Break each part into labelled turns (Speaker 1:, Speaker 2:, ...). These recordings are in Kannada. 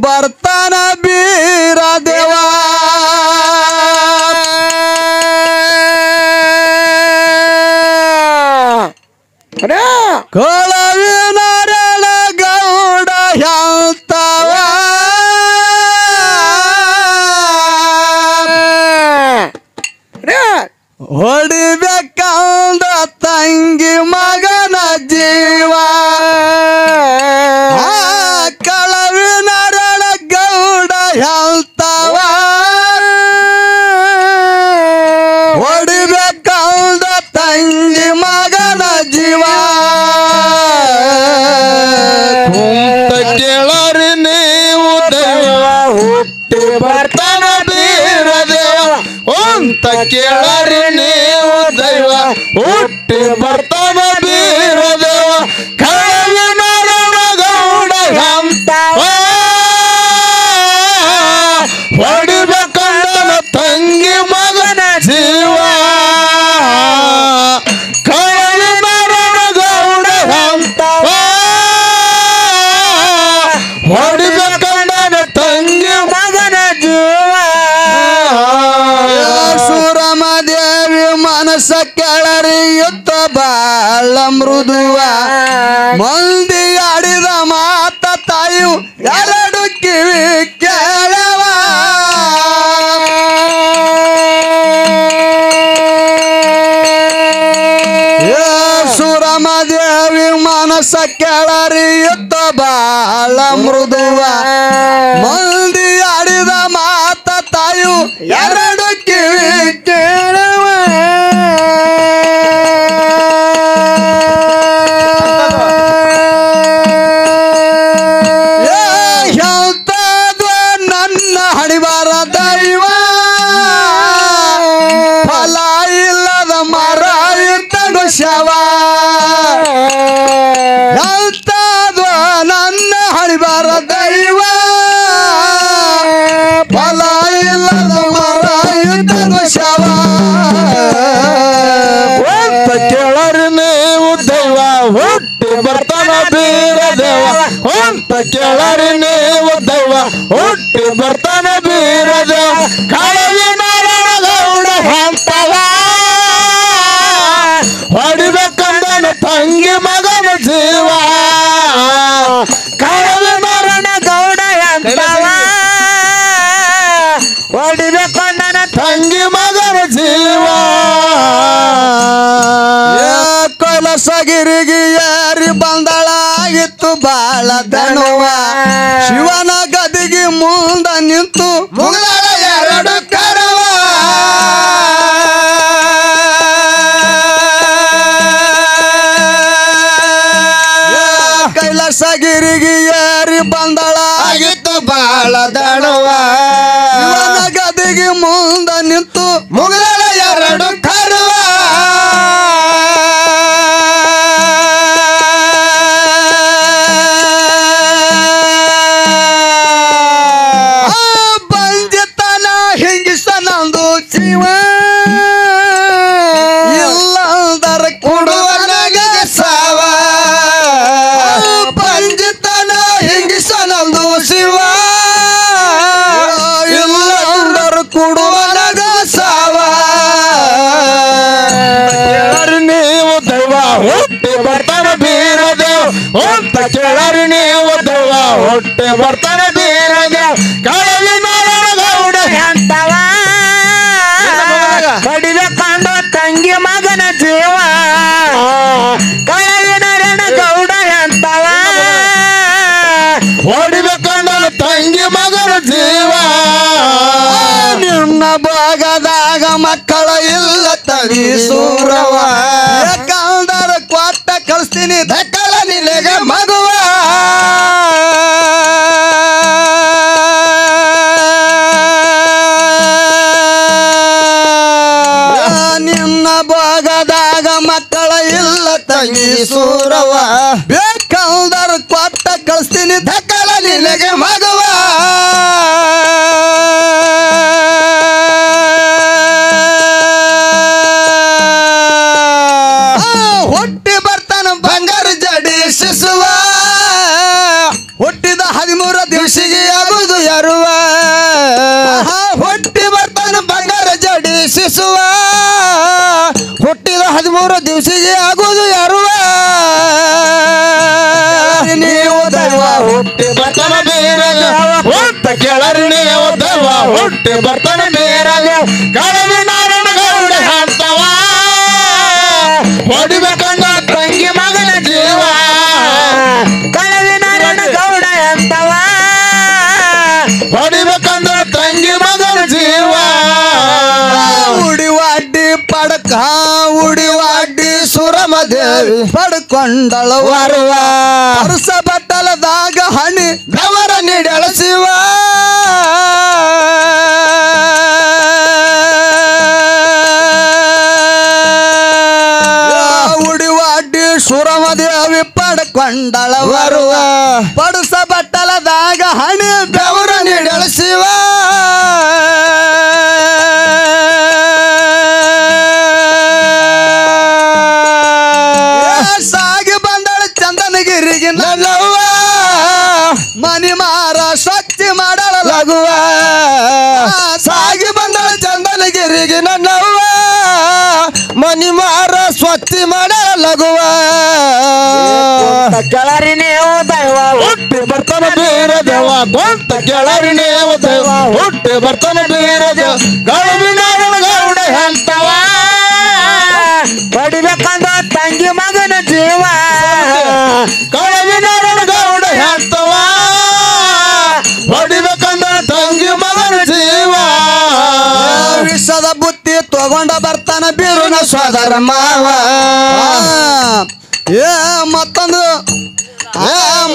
Speaker 1: ಬರ್ತಾನ ಬೀರ ದೇವ ಕೊಳವಿನ ಗೌಡ ಹೇಳ್ತಾವ ಹೊಡಿಬೇಕಂದ ತಂಗಿ ಮಗನ ಜೀವ ಕಳವಿನ ಗೌಡ ಹೇಳ್ತಾವ ಹೊಡಿಬೇಕಂದ ತಂಗಿ ಮಗನ ಜೀವ
Speaker 2: ಕೇಳರಿ ನೀವು ದೈವ ಹುಟ್ಟಿ ಬರ್ತಾನ ಬೀರ ದೇವ ಅಂತ ಕೇಳರಿ ನೀವು ದೈವ ಹುಟ್ಟಿ ಬರ್ತಾನ ಬೀರ ದೇವ ಕಳವಿನ ಗೌಡ ಅಂತ ಹೊಡಿಬೇಕಂದ ತಂಗಿ ಮಗನ ಜೀವ ಕಳವಿನ ಗೌಡ ಅಂತ ಹೊಡಿಬೇಕಂದ ತಂಗಿ ಮಗನ ಜೀವ
Speaker 1: ಸುರಮದೇವಿ ಮನಸ್ಸ ಕೆಳರಿ ಯುದ್ಧ ಬಾಳ ಮೃದುವ ಮಂದಿ ಆಡಿದ ಮಾತ ತಾಯು ಎರಡು ಕಿವಿ ಕೇಳವ ಸುರಮದೇವಿ ಮನಸ್ಸ ಕೆಳರಿ ಯುದ್ಧ ಬಾಳ ಮೃದುವ ಮಂದಿ ಆಡಿದ ಮಾತ ತಾಯು ಎರಡು ಕಿವಿ ಕೇಳವ ಹೇಳ್ತದ ನನ್ನ ಹಣಿಬಾರ ದೈವ ಫಲ ಇಲ್ಲದ ಮರ ಇದ್ದನು ಶವ ಹೇಳ್ತದ ನನ್ನ ಹಣಿಬಾರ ದೈವ ಫಲ ಇಲ್ಲದ ಮರ ಇದ್ದನು ಶವ
Speaker 2: ಅಂತ ಕೇಳರಿ ನೀವು ದೈವ ಹುಟ್ಟಿ ಬರ್ತಾನ ಬೀರ ದೇವ ಅಂತ ಕೇಳರಿ ನೀವು ದೈವ ಹುಟ್ಟಿ ಬರ್ತಾನ ಬೀರ ದೇವ ಕಳವಿನ ಗೌಡ ಅಂತವ ಹೊಡಿಬೇಕಂದನ ತಂಗಿ ಮಗನ ಜೀವ ಕಳವಿನ ಗೌಡ ಅಂತವ ಹೊಡಿಬೇಕಂದನ ತಂಗಿ ಮಗನ ಜೀವ
Speaker 1: ಕೈಲಾಸಗಿರಿಗೆ ಏರಿ ಬಂದಳಾಗಿತ್ತು ಬಾಳ ದಣುವ ಶಿವನ ಗದಿಗೆ ಮುಂದ ನಿಂತು ಮುಗಲ ಎರಡು ಕರವ ಕೈಲಾಸಗಿರಿಗೆ ಏರಿ ಬಂದಳಾಗಿತ್ತು ಬಾಳ ದಣುವ ಶಿವನ ಗದಿಗೆ ಮುಂದ ನಿಂತು ಮುಗಲ ಎರಡು ಕರವ ಬಂಜಿತನ ಹಿಂಗಿಸನಂದು ಜೀವ ಇಲ್ಲದರ ಕೊಡುವ ನಗೆ ಸಾವ ಬಂಜಿತನ ಹಿಂಗಿಸನಂದು ಶಿವ ಇಲ್ಲದರ ಕೊಡುವ ನಗ ಸಾವ
Speaker 2: ನೀವು ದೈವ ಹುಟ್ಟಿ ಬರ್ತಾನ ಬೀರ ದೇವ ಅಂತ ಕೇಳರಿ ನೀವು ದೈವ ಹುಟ್ಟಿ ಬರ್ತಾನ ಬೀರ ದೇವ ಕಳವಿನ ಗೌಡ ಅಂತವ ಹೊಡಿಬೇಕಂದ ತಂಗಿ ಮಗನ ಜೀವ ಕಳವಿನ ಗೌಡ ಅಂತವ ಹೊಡಿಬೇಕಂದ ತಂಗಿ ಮಗನ ಜೀವ
Speaker 1: ನಿನ್ನ ಭಾಗದಾಗ ಮಕ್ಕಳ ಇಲ್ಲ ತಡಿ ಸೂರವ ಯಾಕಂದರ ಕೊಟ್ಟ ಕಳಿಸ್ತೀನಿ ದಕ್ಕಲ ನಿನಗೆ ಮಗುವ ನಿನ್ನ ಭಾಗದಾಗ ಮಕ್ಕಳ ಇಲ್ಲ ತಂಗಿ ಸೂರವ ಬೇಕಂದರ ಕೊಟ್ಟ ಕಳಿಸ್ತೀನಿ ದಕ್ಕಲ ನಿನಗೆ ಮಗುವ ಹುಟ್ಟಿ ಬರ್ತಾನ ಬಂಗಾರ ಜಡಿ ಶಿಶುವ ಹುಟ್ಟಿದ 13 ದಿವಸ ದಿವಸಿಗೆ ಆಗುದು ಯಾರುವ ಹುಟ್ಟಿ ಬರ್ತಾನ ಬಂಗಾರ ಜಡಿ ಶಿಶುವ ಹುಟ್ಟಿದ 13 ದಿವಸಿಗೆ ಆಗುದು ಯಾರುವ ನೀವು ದೈವ
Speaker 2: ಹುಟ್ಟಿ ಬರ್ತಾನ ಬೀರಗ ಹೊತ್ತ ಕೇಳರಿ ನೀವು ದೈವ ಹುಟ್ಟಿ ಬರ್ತಾನ ಬೀರಗ ಕಳವಿ ನಾರಾಯಣ ಗೌಡ ಅಂತವ ಹೊಡಿಬೇಕಂದ ತಂಗಿ ಮಗನ ಜೀವ
Speaker 3: ಕಳವಿ ನಾರಾಯಣ ಗೌಡ ಅಂತವ
Speaker 2: ಹೊಡಿಬೇಕಂದ ತಂಗಿ ಮಗನ ಜೀವ
Speaker 1: ಉಡಿವಾಡ್ಡಿ ಪಡಕ ಉಡಿವಾಡ್ಡಿ ಸುರಮದೇವಿ ಪಡ್ಕೊಂಡಳ ವರುವ ಅರಸ ಬಟ್ಟಲದಾಗ ಹಣಿ ಗವರ ನೀಡಳ ಶಿವ ಉಡಿವಾಡ್ಡಿ ಸುರಮದೇವಿ ಪಡ್ಕೊಂಡಳ ವರುವ ಪಡಸ ಬಟ್ಟಲದಾಗ ಹಣಿ ಬೆವರ ನೀಡಳ ಶಿವ ಸಾಗಿ ಬಂದಳ ಚಂದನಗಿರಿಗೆ ನನ್ನವ್ವ ಮನಿ ಮಾರ ಸ್ವಚ್ಛ ಮಾಡಳ ಲಗುವ ಸಾಗಿ ಬಂದಳ ಚಂದನಗಿರಿಗೆ ನನ್ನವ್ವ ಮನಿ ಮಾರ ಸ್ವಚ್ಛ ಮಾಡಳ ಲಗುವ
Speaker 3: ಕೆಳರಿ ನೀವು ದೈವ
Speaker 2: ಹುಟ್ಟಿ ಬರ್ತಾನ ಬೀರ ದೇವ ಕೊಂತ ಕೇಳರಿ ನೀವು ದೈವ ಹುಟ್ಟಿ ಬರ್ತಾನ ಬೀರ ದೇವ ಕಳವಿ ನಾರಾಯಣ ಗೌಡ ಅಂತವ
Speaker 3: ಹೊಡಿಬೇಕಂದ ತಂಗಿ ಮಗನ ಜೀವ
Speaker 2: ಕಳವಿ ನಾರಾಯಣ ಗೌಡ ಅಂತವ ಹೊಡಿಬೇಕಂದ ತಂಗಿ ಮಗನ ಜೀವ
Speaker 1: ವಿಷದ ಬುತ್ತಿ ತಗೊಂಡ ಬರ್ತಾನ ಬೀರುನ ಸೋದರ ಮಾವ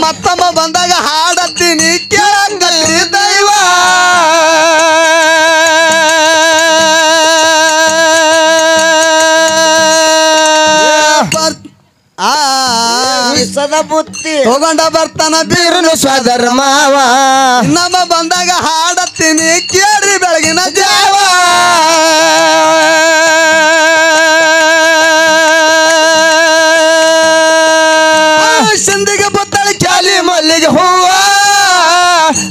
Speaker 1: ಮತ್ತೊಮ್ಮ ಬಂದಾಗ ಹಾಡತ್ತೀನಿ ಕೇಳಂಗಲ್ಲಿ ದೈವ
Speaker 3: ವಿಷದ ಬುತ್ತಿ
Speaker 1: ತಗೊಂಡ ಬರ್ತಾನ ಬೀರುನ ಸೋದರ ಮಾವ ನಮ್ಮ ಬಂದಾಗ ಹಾಡತ್ತೀನಿ ಕೇಳ್ರಿ ಬೆಳಗಿನ ಜಾವ ಸಿಂದಿಗೆ ಬುತ್ತಳಿ ಕ್ಯಾಲಿ ಮಲ್ಲಿಗೆ ಹೂವ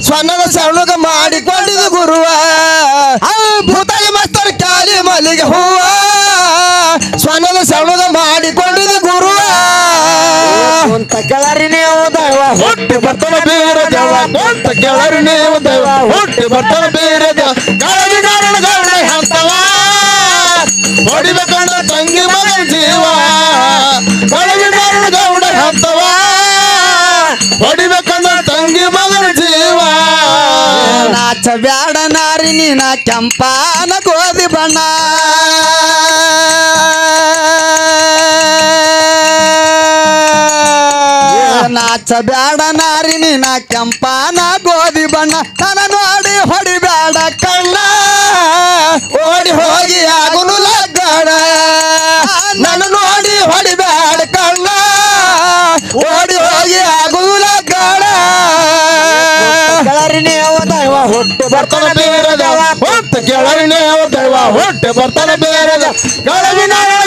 Speaker 1: ಸ್ವರ್ಣದ ಸಣ್ಣಗ ಮಾಡಿಕೊಂಡಿದ್ದು ಗುರುವ ಭೂತಾಯಿ ಮಸ್ತರ್ ಕ್ಯಾಲಿ ಮಲ್ಲಿಗೆ ಹೂವ ಸ್ವರ್ಣದ ಸಣ್ಣಗ ಮಾಡಿಕೊಂಡಿದ್ದು ಗುರುವ
Speaker 3: ಕುಂತ ಕೆಳರಿ ನೀವು ದೈವ
Speaker 2: ಹುಟ್ಟಿ ಬರ್ತಾನ ಬೀರ ದೇವ ಕೊಂತ ಕೇಳರಿ ನೀವು ದೈವ ಹುಟ್ಟಿ ಬರ್ತಾನ ಬೀರ ದೇವ ಕಳವಿ ನಾರಾಯಣ ಗೌಡ ಅಂತವ ಹೊಡಿಬೇಕಂದ ತಂಗಿ ಮಗನ ಜೀವ ಕಳವಿ ನಾರಾಯಣ ಗೌಡ ಅಂತವ ಹೊಡಿಬೇಕಂದ ತಂಗಿ ಮಗನ ಜೀವ
Speaker 1: ನಾಚ ಬ್ಯಾಡ ನಾರಿ ನೀನ ಕೆಂಪಾನ ಗೋಧಿ ಬಣ್ಣ ನಾಚ ಬ್ಯಾಡ ನಾರಿ ನೀನ ಕೆಂಪಾನ ಗೋಧಿ ಬಣ್ಣ ನನ್ನ ನೋಡಿ ಹೊಡಿ ಬ್ಯಾಡ ಕಣ್ಣ ಓಡಿ ಹೋಗಿ ಆಗುನು ಲಗ್ಗಣ ನನ್ನ ನೋಡಿ ಹೊಡಿ ಬ್ಯಾಡ ಕಣ್ಣ ಓಡಿ ಹೋಗಿ ಆಗುನು ಲಗ್ಗಣ
Speaker 3: ಕೆಳರಿ ನೀವು ದೈವ ಹುಟ್ಟು
Speaker 2: ಬರ್ತಾನ ಬೇರೆ ದೇವ ಹೊತ್ತ ಕೇಳರಿ ನೀವು ದೈವ ಹೊಟ್ಟೆ ಬರ್ತಾನ ಬೇರೆ ದೇವ ಕಳವಿ ನಾರಾಯಣ